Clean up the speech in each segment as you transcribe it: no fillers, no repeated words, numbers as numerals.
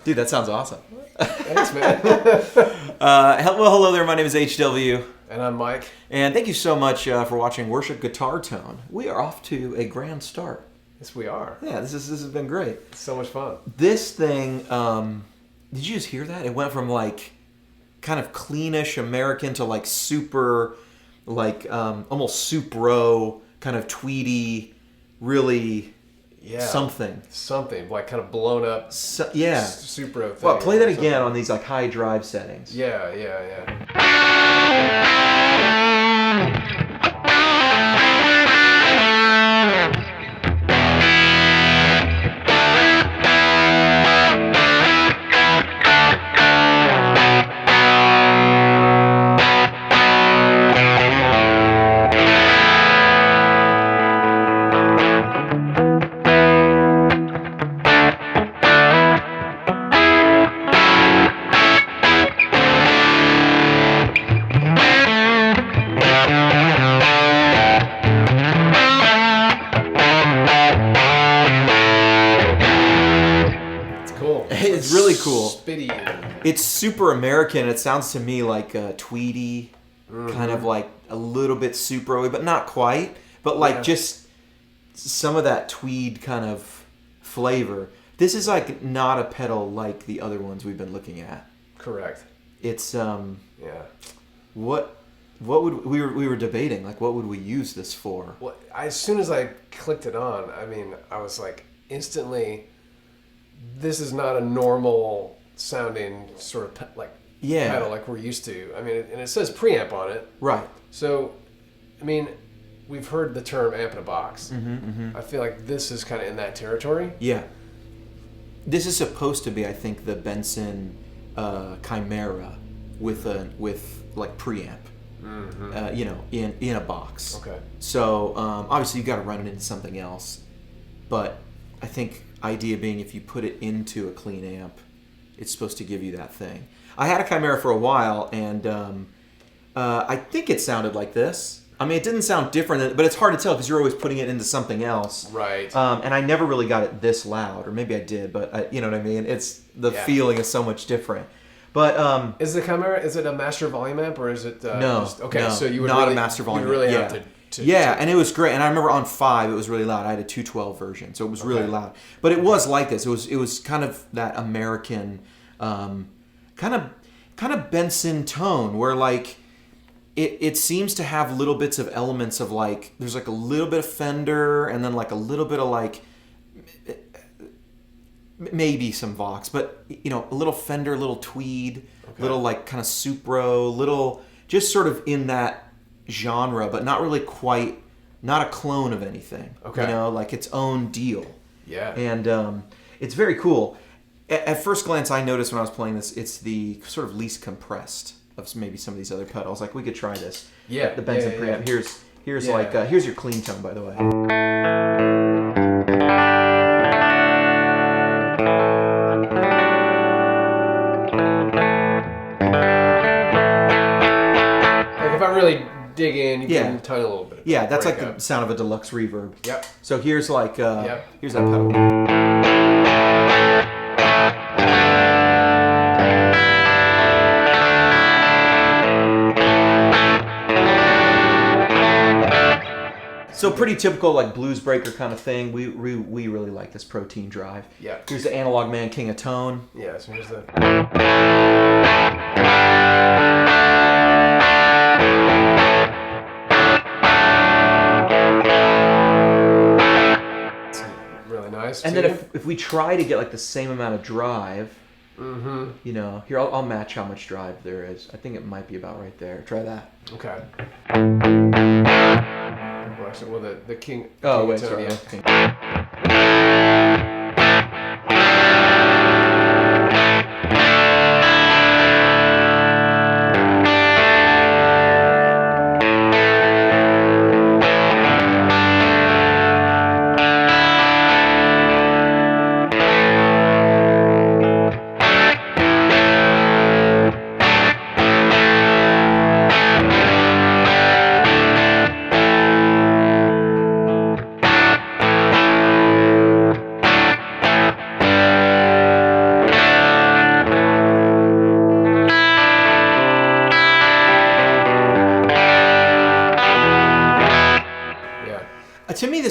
Dude, that sounds awesome. Thanks, man. Well, hello there. My name is HW. And I'm Mike. And thank you so much for watching Worship Guitar Tone. We are off to a grand start. Yes, we are. Yeah, this has been great. It's so much fun. This thing, did you just hear that? It went from like kind of cleanish American to like super, like almost soup-ro, kind of tweedy, really something. Something, like kind of blown up. Yeah. Super thing. Well, play that again on these like high drive settings. Yeah. It's really cool. Spitty. It's super American. It sounds to me like tweedy, kind of like a little bit super-y, but not quite. But like just some of that tweed kind of flavor. This is like not a pedal like the other ones we've been looking at. Correct. It's What would we were debating, like what would we use this for? Well, as soon as I clicked it on, I mean, I was like instantly, this is not a normal sounding sort of pedal like we're used to. I mean, and it says preamp on it. Right. So, I mean, we've heard the term amp in a box. I feel like this is kind of in that territory. Yeah. This is supposed to be, I think, the Benson Chimera with like preamp. In a box. Okay. So obviously you got to run it into something else, but I think idea being if you put it into a clean amp, it's supposed to give you that thing. I had a Chimera for a while, and I think it sounded like this. I mean, it didn't sound different, but it's hard to tell because you're always putting it into something else. Right. And I never really got it this loud, or maybe I did, but you know what I mean? It's the feeling is so much different. But is the Chimera, is it a master volume amp, or is it no? So you would not really, a master volume. You would really have to and it was great. And I remember on 5 it was really loud. I had a 212 version, so it was really loud. But it was like this. It was kind of that American kind of Benson tone where like it seems to have little bits of elements of like there's like a little bit of Fender and then like a little bit of like maybe some Vox, but you know, a little Fender, a little tweed, little like kind of Supro, little just sort of in that genre, but not really quite, not a clone of anything. Okay. You know, like its own deal. Yeah. And it's very cool. At first glance, I noticed when I was playing this, it's the sort of least compressed of maybe some of these other pedals. Like we could try this. Yeah. The Benson Preamp. Here's here's your clean tone, by the way. If I really dig in, you can tone a little bit. Yeah, that's like the sound of a deluxe reverb. Yep. So here's like here's that pedal. So pretty typical like blues breaker kind of thing. We really like this Protein Drive. Yeah. Here's the Analog Man King of Tone. Yeah, so here's the... It's really nice. And then if we try to get like the same amount of drive, you know, here I'll match how much drive there is. I think it might be about right there. Try that. Okay. Well, the King. Oh, King wait, tone, sorry. Yeah.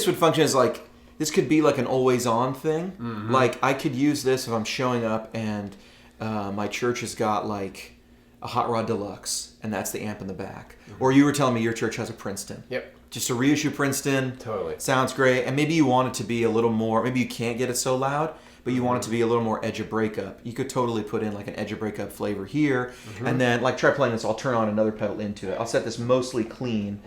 this would function as like, this could be like an always on thing. Mm-hmm. Like I could use this if I'm showing up and my church has got like a Hot Rod Deluxe and that's the amp in the back. Mm-hmm. Or you were telling me your church has a Princeton. Yep. Just a reissue Princeton. Totally. Sounds great. And maybe you want it to be a little more, maybe you can't get it so loud, but you want it to be a little more edge of breakup. You could totally put in like an edge of breakup flavor here. Mm-hmm. And then like try playing this, I'll turn on another pedal into it. I'll set this mostly clean.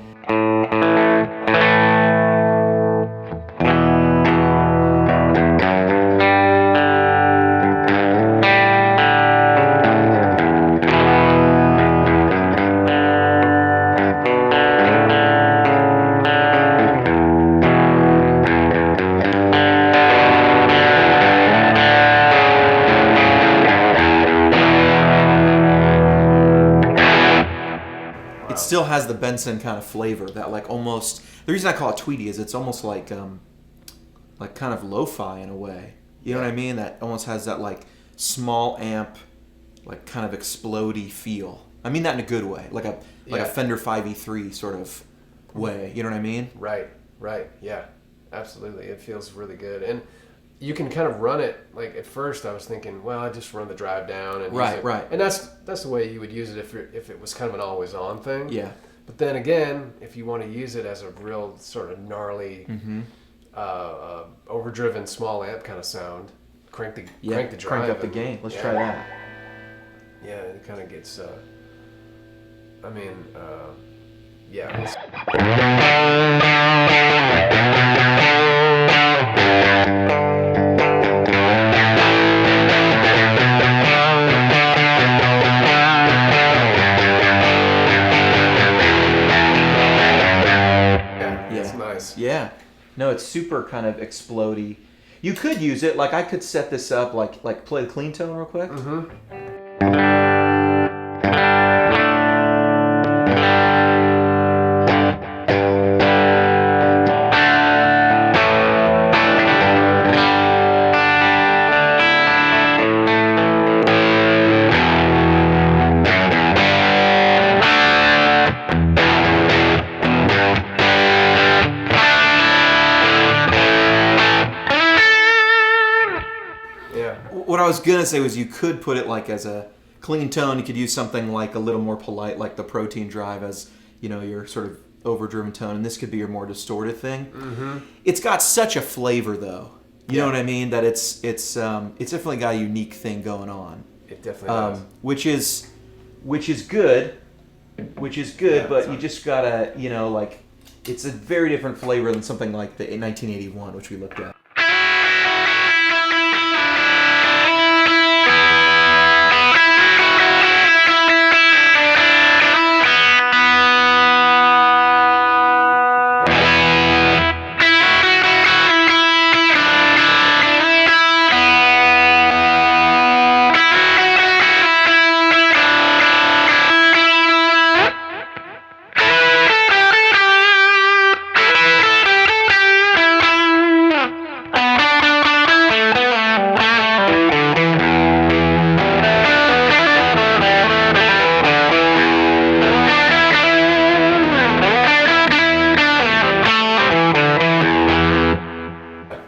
Still has the Benson kind of flavor that like almost, the reason I call it Tweedy is it's almost like kind of lo-fi in a way, you know what I mean, that almost has that like small amp like kind of explodey feel. I mean that in a good way, like a Fender 5E3 sort of way, you know what I mean? Right, yeah, absolutely. It feels really good. And you can kind of run it, like at first I was thinking, well, I just run the drive down and use it. Right. And that's the way you would use it if it was kind of an always on thing. Yeah. But then again, if you want to use it as a real sort of gnarly, overdriven small amp kind of sound, crank the drive. Crank up the gain. Let's try that. Yeah, it kind of gets. Yeah. No, it's super kind of explodey. You could use it, like I could set this up, like play the clean tone real quick. Mm-hmm. What I was gonna say was you could put it like as a clean tone. You could use something like a little more polite, like the Protein Drive, as your sort of overdriven tone, and this could be your more distorted thing. Mm-hmm. It's got such a flavor, though. You know what I mean? That it's definitely got a unique thing going on. It definitely does. Which is good. Yeah, but you just gotta like it's a very different flavor than something like the 1981, which we looked at.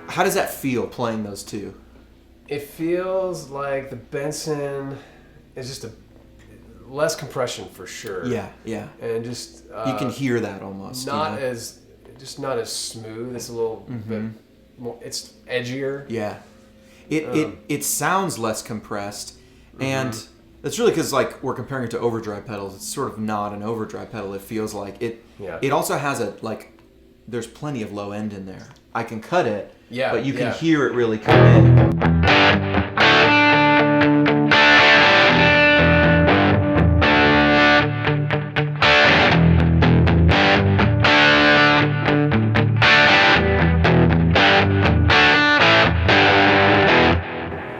How does that feel playing those two? It feels like the Benson is just a less compression for sure. Yeah. And just you can hear that almost. Not as smooth. It's a little bit more. It's edgier. Yeah. It sounds less compressed, and that's really because like we're comparing it to overdrive pedals. It's sort of not an overdrive pedal. It feels like it. Yeah. It also has there's plenty of low end in there. I can cut it. Yeah, but you can hear it really come in.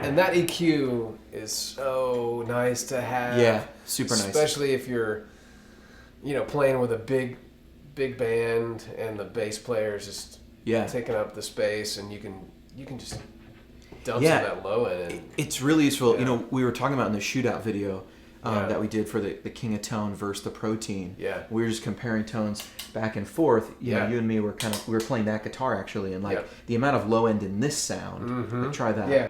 And that EQ is so nice to have. Yeah, super nice. Especially if you're, playing with a big band and the bass player is just taking up the space, and you can just dump some of that low end. It's really useful. We were talking about in the shootout video. that we did for the King of Tone versus the Protein. Yeah. We were just comparing tones back and forth. You know, you and me were we were playing that guitar actually, and like the amount of low end in this sound. Like, try that. Yeah.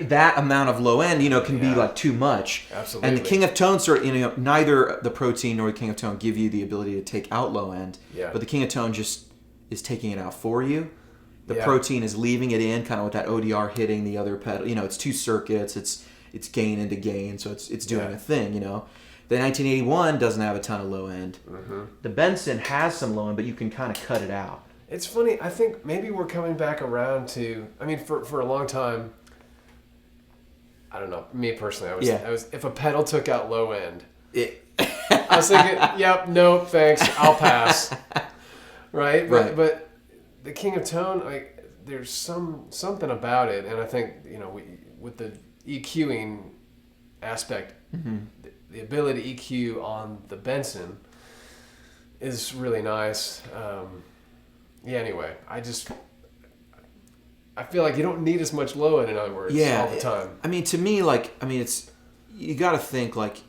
That amount of low end, can be like too much. Absolutely. And the King of Tone neither the Protein nor the King of Tone give you the ability to take out low end. Yeah. But the King of Tone just is taking it out for you. The Protein is leaving it in, kind of with that ODR hitting the other pedal. It's 2 circuits. It's gain into gain, so it's doing a thing. The 1981 doesn't have a ton of low end. The Benson has some low end, but you can kind of cut it out. It's funny. I think maybe we're coming back around to. I mean, for a long time. I don't know. Me personally, I was if a pedal took out low end, I was thinking, yep, no, thanks, I'll pass. Right? But the King of Tone, like, there's something about it, and I think with the EQing aspect, the ability to EQ on the Benson is really nice. Anyway, I feel like you don't need as much low end, in other words, all the time. I mean, to me, it's you got to think like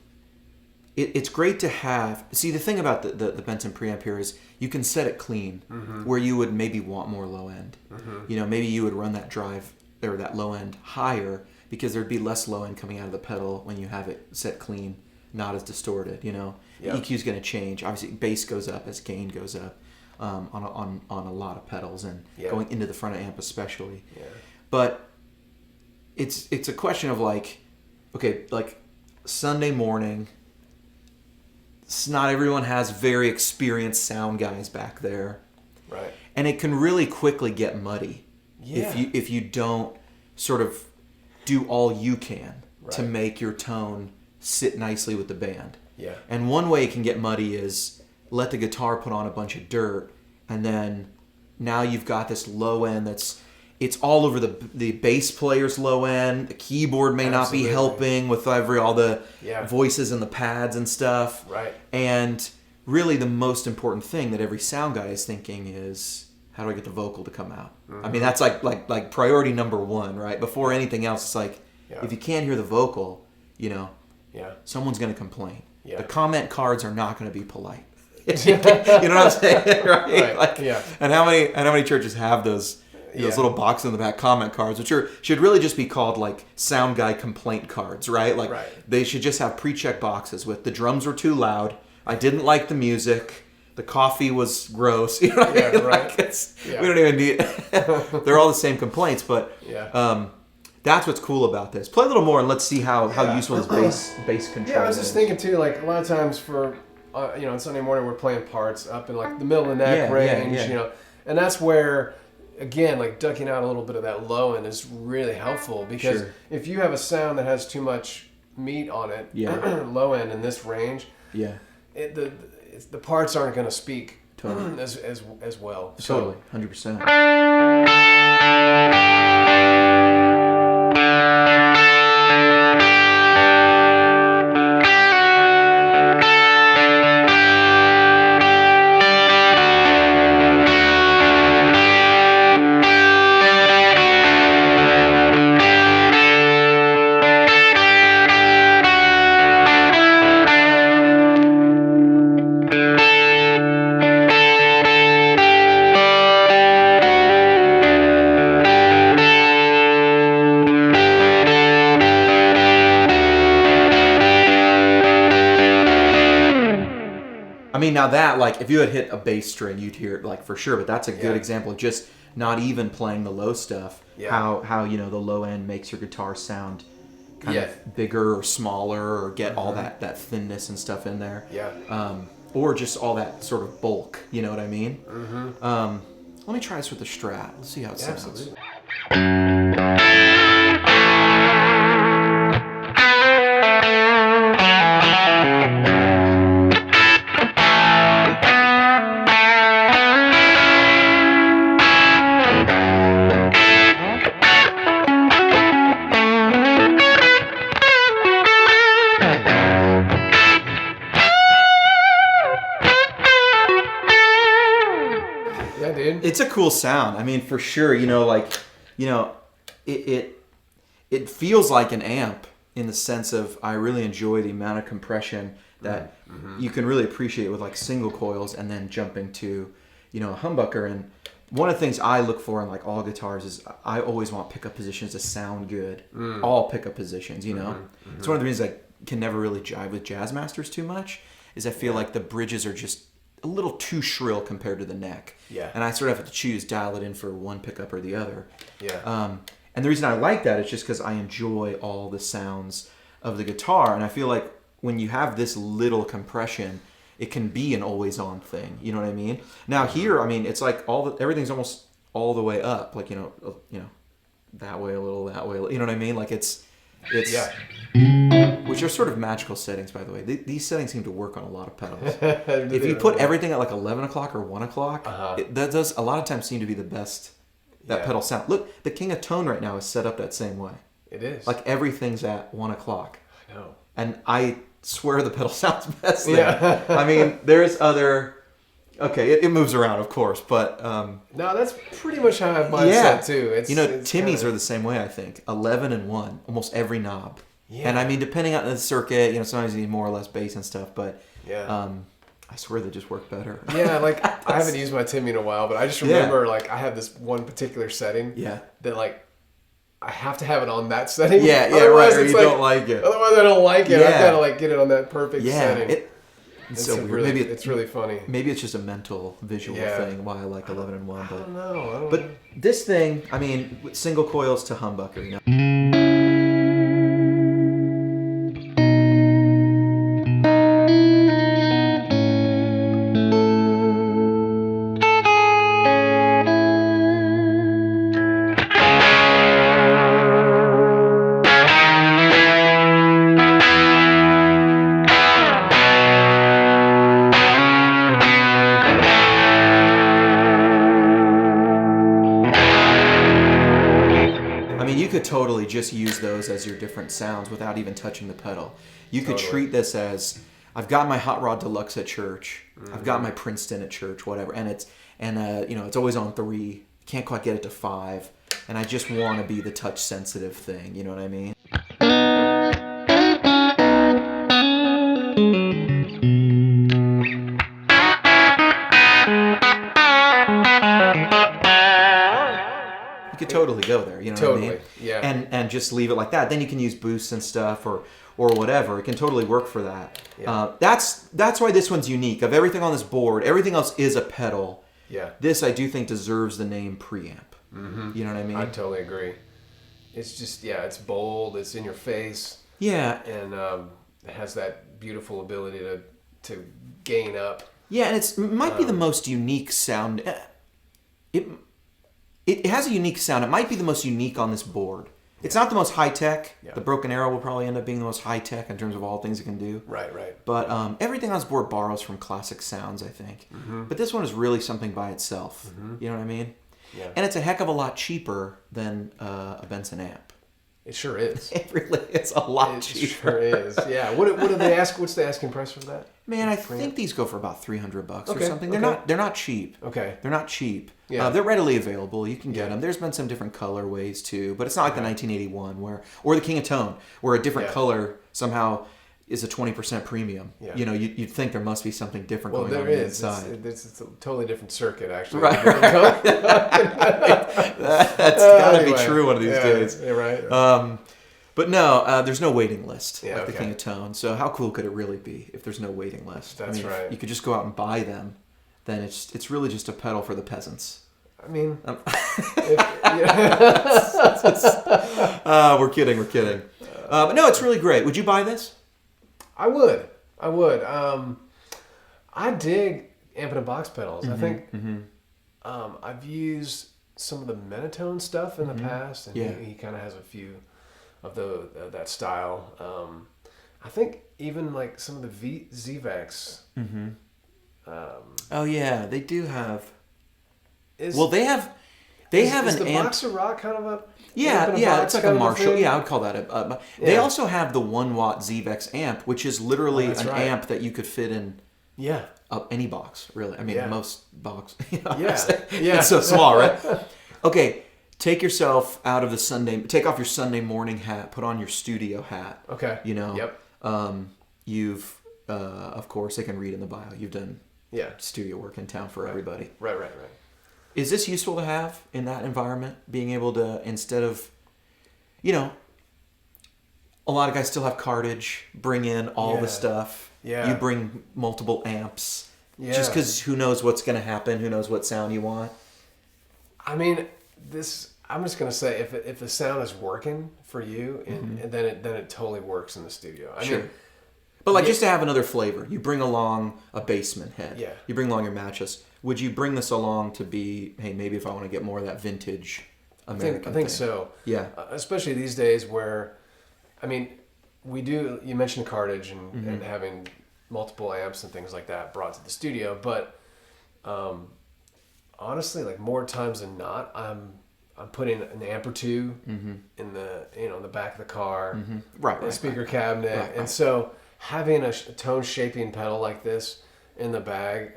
it's great to have. See, the thing about the Benson preamp here is you can set it clean, where you would maybe want more low end. Maybe you would run that drive or that low end higher because there'd be less low end coming out of the pedal when you have it set clean, not as distorted. The EQ is going to change. Obviously, bass goes up as gain goes up. On a lot of pedals and going into the front of amp especially. Yeah. But it's a question of like Sunday morning, not everyone has very experienced sound guys back there. Right. And it can really quickly get muddy if you don't sort of do all you can to make your tone sit nicely with the band. Yeah. And one way it can get muddy is let the guitar put on a bunch of dirt, and then now you've got this low end it's all over the bass player's low end. The keyboard may not be helping with all the voices and the pads and stuff. Right. And really the most important thing that every sound guy is thinking is, how do I get the vocal to come out? I mean, that's like priority number one, right? Before anything else, it's like, if you can't hear the vocal, someone's going to complain. Yeah. The comment cards are not going to be polite. You know what I'm saying, right? And how many churches have those little boxes in the back, comment cards, which should really just be called like sound guy complaint cards, right? Like they should just have pre-check boxes with the drums were too loud, I didn't like the music, the coffee was gross. You know what I mean? Like we don't even need. They're all the same complaints, but that's what's cool about this. Play a little more and let's see how useful this bass control is. Yeah, I was just thinking too, like a lot of times for on Sunday morning we're playing parts up in like the middle of the neck range, and that's where again like ducking out a little bit of that low end is really helpful because if you have a sound that has too much meat on it, low end in this range, the parts aren't going to speak as well. Totally, 100%. Now that, like, if you had hit a bass string, you'd hear it, like, for sure. But that's a good example of just not even playing the low stuff. Yeah. How the low end makes your guitar sound kind of bigger or smaller or get all that thinness and stuff in there. Yeah. Or just all that sort of bulk. You know what I mean? Mm-hmm. Let me try this with the Strat. Let's see how it sounds. Absolutely. It's a cool sound. I mean, for sure. It feels like an amp in the sense of I really enjoy the amount of compression that you can really appreciate with like single coils, and then jumping to, a humbucker. And one of the things I look for in like all guitars is I always want pickup positions to sound good. All pickup positions, It's one of the reasons I can never really jive with Jazzmasters too much, is I feel like the bridges are just a little too shrill compared to the neck. Yeah. And I sort of have to dial it in for one pickup or the other. Yeah. And the reason I like that is just because I enjoy all the sounds of the guitar, and I feel like when you have this little compression, it can be an always on thing. You know what I mean? Now here, I mean, it's like everything's almost all the way up, like that way a little, that way. You know what I mean? Like it's which are sort of magical settings, by the way. These settings seem to work on a lot of pedals. If you put everything at like 11 o'clock or 1 o'clock, that does a lot of times seem to be the best pedal sound. Look, the King of Tone right now is set up that same way. It is. Like everything's at 1 o'clock. I know. And I swear the pedal sounds best there. Yeah. I mean, there's other... Okay, it moves around, of course, but... No, that's pretty much how I have mine set, too. It's Timmy's are the same way, I think. 11 and 1, almost every knob. Yeah. And I mean, depending on the circuit, sometimes you need more or less bass and stuff, but... Yeah. I swear they just work better. Yeah, like, I haven't used my Timmy in a while, but I just remember, like, I have this one particular setting that, like, I have to have it on that setting. Yeah, right, or you don't like it. Otherwise, I don't like it. I've got to, like, get it on that perfect setting. It's so weird. Really, maybe it's really funny. Maybe it's just a mental visual thing why I like 11 and 1. But, I don't know. But this thing, I mean, with single coils to humbucker, totally just use those as your different sounds without even touching the pedal. You could treat this as, I've got my Hot Rod Deluxe at church, I've got my Princeton at church, whatever, and it's always on 3, can't quite get it to 5, and I just want to be the touch sensitive thing, you know what I mean? You could totally go there, you know what I mean? Yeah. And just leave it like that. Then you can use boosts and stuff or whatever. It can totally work for that. Yeah. That's why this one's unique. Of everything on this board, everything else is a pedal. Yeah. This I do think deserves the name preamp. Mm-hmm. You know what I mean? I totally agree. It's just it's bold. It's in your face. Yeah. And it has that beautiful ability to gain up. Yeah, and it might be the most unique sound. It has a unique sound. It might be the most unique on this board. It's not the most high-tech. Yeah. The Broken Arrow will probably end up being the most high-tech in terms of all things it can do. Right. But everything on this board borrows from classic sounds, I think. Mm-hmm. But this one is really something by itself. Mm-hmm. You know what I mean? Yeah. And it's a heck of a lot cheaper than a Benson amp. It sure is. It really is a lot cheaper. It sure is. Yeah. What do they ask? What's the asking price for that? Man, I think these go for about $300 or something. They're not cheap. Okay. They're not cheap. Yeah. They're readily available. You can get them. There's been some different colorways too, but it's not like the 1981 or the King of Tone, where a different color somehow is a 20% premium. Yeah. You'd think there must be something different going on inside. It's a totally different circuit, actually. Right. That's got to be true one of these days. Yeah, right. But no, there's no waiting list like the King of Tone. So how cool could it really be if there's no waiting list? That's right. You could just go out and buy them. Then it's really just a pedal for the peasants. I mean, we're kidding. But no, it's really great. Would you buy this? I would. I dig amp and box pedals. I think I've used some of the Menatone stuff in the past, and he kind of has a few of that style. I think even like some of the ZVEX. Mm-hmm. Oh yeah, they do have. They have is an the amp. Boxer Rock kind of a it's like a Marshall. Yeah, I would call that They also have the 1 watt ZVEX amp, which is literally an amp that you could fit in Yeah. Any box, really. I mean, most box. Yeah. It's so small, right? Okay, take yourself out of take off your Sunday morning hat, put on your studio hat. Okay. Yep. You've, of course, they can read in the bio, you've done studio work in town for everybody. Right. Is this useful to have in that environment? Being able to, instead of, a lot of guys still have cartage, bring in all the stuff. Yeah. You bring multiple amps. Yeah. Just because who knows what's going to happen, who knows what sound you want. I mean, I'm just going to say, if the sound is working for you, and then it totally works in the studio. I mean, but just to have another flavor, you bring along a basement head. Yeah. You bring along your matches. Would you bring this along to be, hey, maybe if I want to get more of that vintage American I think thing? so. Yeah. Especially these days where, I mean, you mentioned cartage and having multiple amps and things like that brought to the studio, but honestly, like more times than not, I'm putting an amp or two in the in the back of the car, right, speaker cabinet, and so having a tone shaping pedal like this in the bag,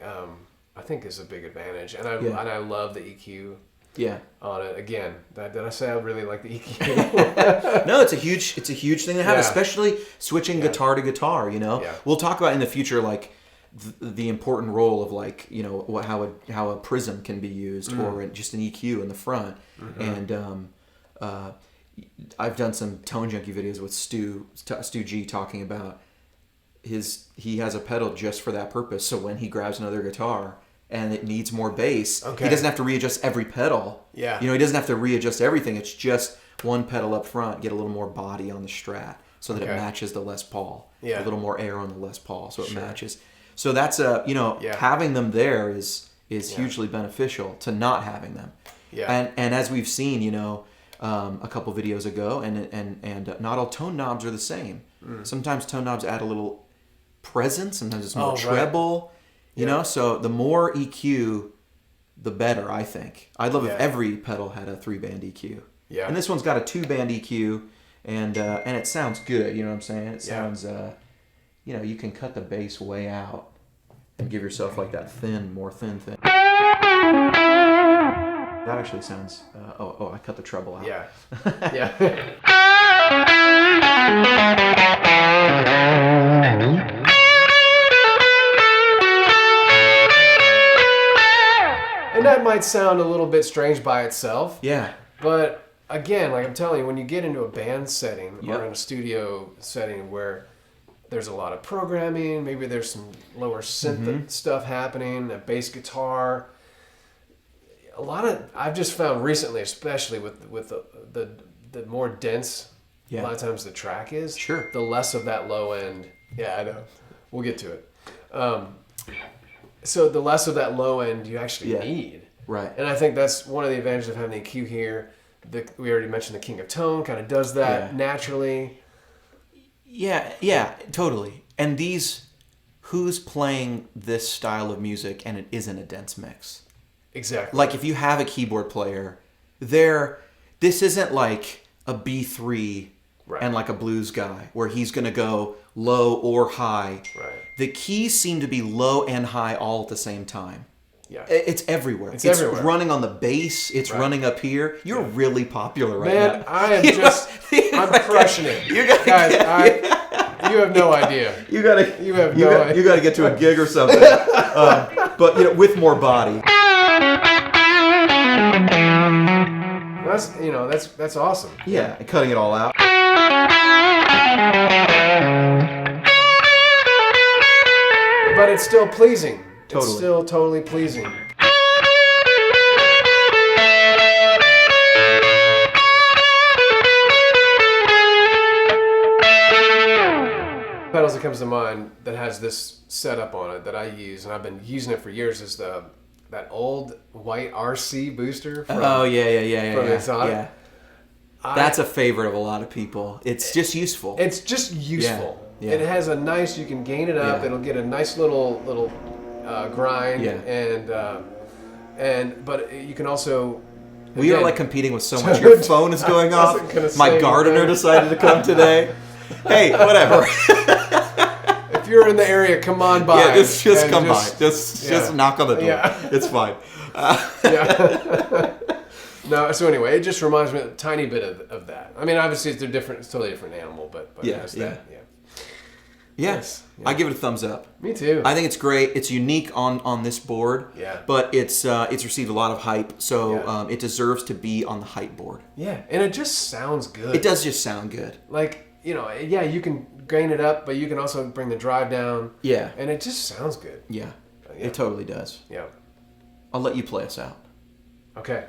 I think is a big advantage, and I love the EQ. Yeah. On it again. Did I say I really like the EQ? No, it's a huge thing to have, especially switching guitar to guitar. Yeah. We'll talk about in the future the important role of how a prism can be used or just an EQ in the front. And I've done some Tone Junkie videos with Stu G talking about he has a pedal just for that purpose. So when he grabs another guitar and it needs more bass, he doesn't have to readjust every pedal. Yeah. He doesn't have to readjust everything. It's just one pedal up front, get a little more body on the Strat so that it matches the Les Paul. Yeah. A little more air on the Les Paul so it matches. So that's having them there is hugely beneficial to not having them. Yeah. And as we've seen, a couple videos ago, and not all tone knobs are the same. Sometimes tone knobs add a little presence. Sometimes it's more treble. So the more EQ, the better, I think. I'd love if every pedal had a 3-band EQ. Yeah. And this one's got a 2-band EQ, and it sounds good. You know what I'm saying? It sounds, you can cut the bass way out and give yourself like that more thin thing. That actually sounds. I cut the treble out. Yeah. Yeah. And that might sound a little bit strange by itself. Yeah. But again, like I'm telling you, when you get into a band setting or in a studio setting where there's a lot of programming, maybe there's some lower synth stuff happening, a bass guitar. I've just found recently, especially with the more dense a lot of times the track is, the less of that low end. Yeah, I know. We'll get to it. So the less of that low end you actually need. Right. And I think that's one of the advantages of having the EQ here. We already mentioned the King of Tone kind of does that naturally. Yeah, totally. And who's playing this style of music and it isn't a dense mix? Exactly. Like if you have a keyboard player, this isn't like a B3 and like a blues guy where he's going to go low or high. Right. The keys seem to be low and high all at the same time. Yeah. It's everywhere. It's everywhere. Running on the bass. It's running up here. You're really popular right now. Man, I am I'm crushing it. You have no idea. You have no idea. You got to get to a gig or something. But with more body. That's awesome. Yeah, and cutting it all out. But it's still pleasing. Totally. It's still totally pleasing. Pedals that comes to mind that has this setup on it that I use, and I've been using it for years, is that old white RC booster from Exotic. Yeah. That's a favorite of a lot of people. It's just useful. It's just useful. Yeah. It has you can gain it up. It'll get a nice little grind, but you can also. We are like competing with so much. Your phone is going off. My gardener decided to come today. Hey, whatever. if you're in the area, come on by. Yeah, just come by. Just knock on the door. Yeah. It's fine. Yeah. No, so anyway, it just reminds me a tiny bit of that. I mean, obviously it's it's totally different animal, but Yeah. Yes. I give it a thumbs up. Me too. I think it's great. It's unique on this board. Yeah. But it's received a lot of hype, so Yeah. it deserves to be on the hype board. Yeah, and it just sounds good. It does just sound good. Like, you can grain it up, but you can also bring the drive down. Yeah. And it just sounds good. Yeah. It totally does. Yeah. I'll let you play us out. Okay.